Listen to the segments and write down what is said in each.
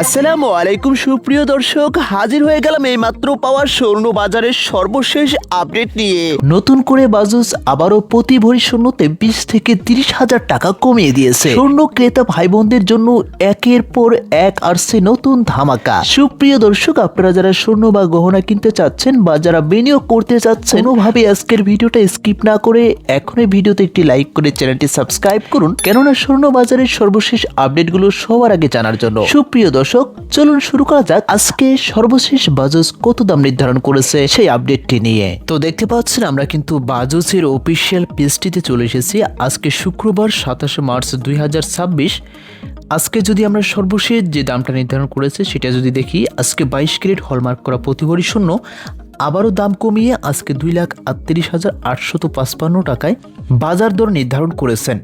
আসসালামু আলাইকুম সুপ্রিয় দর্শক, হাজির হয়ে গেলাম এই মাত্র পাওয়া স্বর্ণ বাজারের সর্বশেষ আপডেট নিয়ে। নতুন করে বাজুস আবারও প্রতি ভরি স্বর্ণতে 20 থেকে 30 হাজার টাকা কমিয়ে দিয়েছে। স্বর্ণ ক্রেতা ভাই বোনদের জন্য একের পর এক আসছে নতুন ধামাকা। সুপ্রিয় দর্শক, আপনারা যারা স্বর্ণ বা গহনা কিনতে চাচ্ছেন বা যারা বিনিয়োগ করতে চাচ্ছেন, কোনোভাবে আজকের ভিডিওটা স্কিপ না করে এখনই ভিডিওতে একটি লাইক করে চ্যানেলটি সাবস্ক্রাইব করুন, কেননা স্বর্ণ বাজারের সর্বশেষ আপডেটগুলো সবার আগে জানার জন্য। সুপ্রিয় দর্শক, চলুন শুরু করা যাক আজকে সর্বশেষ বাজুস কত দাম নির্ধারণ করেছে সেই আপডেটটি নিয়ে। তো দেখতে পাচ্ছেন আমরা কিন্তু বাজুসের অফিসিয়াল পেজটিতে চলে এসেছি। আজকে শুক্রবার 27 মার্চ 2026। আজকে যদি আমরা সর্বশেষ যে দামটা নির্ধারণ করেছে সেটা যদি দেখি, আজকে 22 ক্যারেট হলমার্ক করা প্রতি ভরি স্বর্ণ আবারও দাম কমিয়ে আজকে 2,38,855 টাকায় বাজার দর নির্ধারণ করেছেন,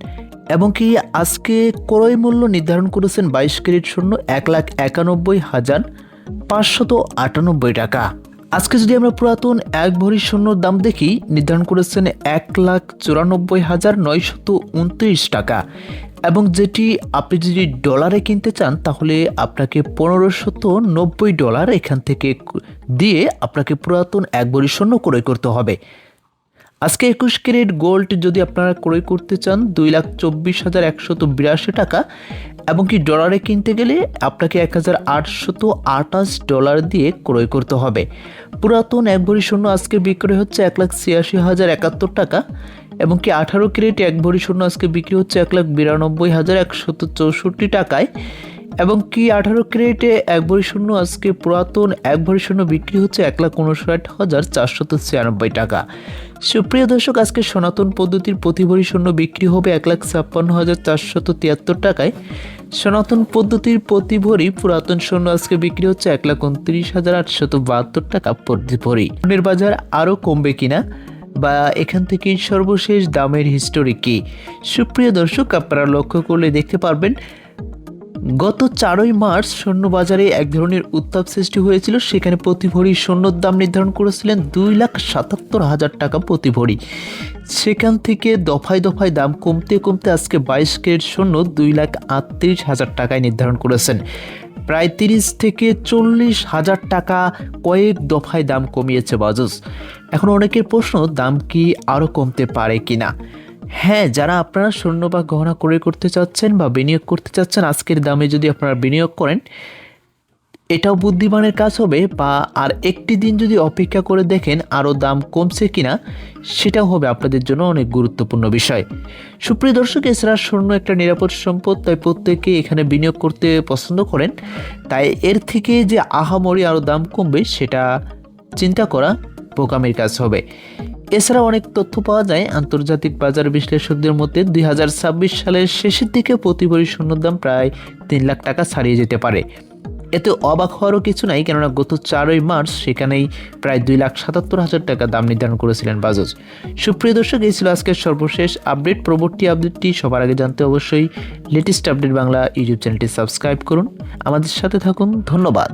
এবং কি আজকে ক্রয় মূল্য নির্ধারণ করেছেন 22 ক্যারেট স্বর্ণ 1,91,598 টাকা। আজকে যদি আমরা পুরাতন এক ভরি স্বর্ণর দাম দেখি, নির্ধারণ করেছেন 1,94,929 টাকা, এবং যেটি আপনি যদি ডলারে কিনতে চান তাহলে আপনাকে $1,590 এখান থেকে দিয়ে আপনাকে পুরাতন এক ভরি স্বর্ণ ক্রয় করতে হবে। আজকে 21 ক্যারেট গোল্ড যদি আপনারা ক্রয় করতে চান 2,24,182 টাকা, এবং কি ডলারে কিনতে গেলে আপনাকে $1,828 দিয়ে ক্রয় করতে হবে। পুরাতন এক ভরি স্বর্ণ আজকে বিক্রি হচ্ছে 1,86,071 টাকা, এবং কি 18 ক্যারেট এক ভরি স্বর্ণ আজকে বিক্রি হচ্ছে 1,92,164 টাকায়, এবং কি 18 ক্যারেটে এক ভরি স্বর্ণ আজকে পুরাতন এক ভরি স্বর্ণ বিক্রি হচ্ছে 1,59,496 টাকা। সুপ্রিয় দর্শক, আজকে সনাতন পদ্ধতির প্রতি ভরি স্বর্ণ বিক্রি হবে 1,56,473 টাকায়। সনাতন পদ্ধতির প্রতি ভরি পুরাতন স্বর্ণ আজকে বিক্রি হচ্ছে 1,29,872 টাকা প্রতি ভরি। স্বর্ণের বাজার আরও কমবে কিনা বা এখান থেকে সর্বশেষ দামের হিস্টোরি কি, সুপ্রিয় দর্শক আপনারা লক্ষ্য করলে দেখতে পারবেন গত 4 মার্চ স্বর্ণ বাজারে এক ধরনের উত্তাপ সৃষ্টি হয়েছিল। সেখানে প্রতি ভরি স্বর্ণের দাম নির্ধারণ করেছিলেন 2,77,000 টাকা প্রতি ভরি। সেখান থেকে দফায় দফায় দাম কমতে কমতে আজকে 22 ক্যারেট স্বর্ণ 2,38,000 টাকায় নির্ধারণ করেছেন। প্রায় 30 থেকে 40,000 টাকা কয়েক দফায় দাম কমিয়েছে বাজুস। এখন অনেকের প্রশ্ন, দাম কি আরও কমতে পারে কিনা? হ্যাঁ, যারা আপনারা স্বর্ণ বা গহনা ক্রয় করতে চাচ্ছেন বা বিনিয়োগ করতে চাচ্ছেন, আজকের দামে যদি আপনারা বিনিয়োগ করেন এটাও বুদ্ধিমানের কাজ হবে, বা আর একটি দিন যদি অপেক্ষা করে দেখেন আরও দাম কমছে কিনা, সেটাও হবে আপনাদের জন্য অনেক গুরুত্বপূর্ণ বিষয়। সুপ্রিয় দর্শক, এছাড়া স্বর্ণ একটা নিরাপদ সম্পদ, তাই প্রত্যেকে এখানে বিনিয়োগ করতে পছন্দ করেন। তাই এর থেকে যে আহামরি আরও দাম কমবে সেটা চিন্তা করা বোকামির কাজ হবে। এছাড়া অনেক তথ্য পাওয়া যায় আন্তর্জাতিক বাজার বিশ্লেষকদের মধ্যে 2026 সালের শেষের দিকে প্রতি ভরি স্বর্ণের দাম প্রায় 3 লাখ টাকা ছাড়িয়ে যেতে পারে। এতে অবাক হওয়ারও কিছু নাই, কেননা গত 4 মার্চ সেখানেই প্রায় 2,77,000 টাকা দাম নির্ধারণ করেছিলেন বাজাজ। সুপ্রিয় দর্শক, এই ছিল আজকের সর্বশেষ আপডেট। পরবর্তী আপডেটটি সবার আগে জানতে অবশ্যই লেটেস্ট আপডেট বাংলা ইউটিউব চ্যানেলটি সাবস্ক্রাইব করুন, আমাদের সাথে থাকুন। ধন্যবাদ।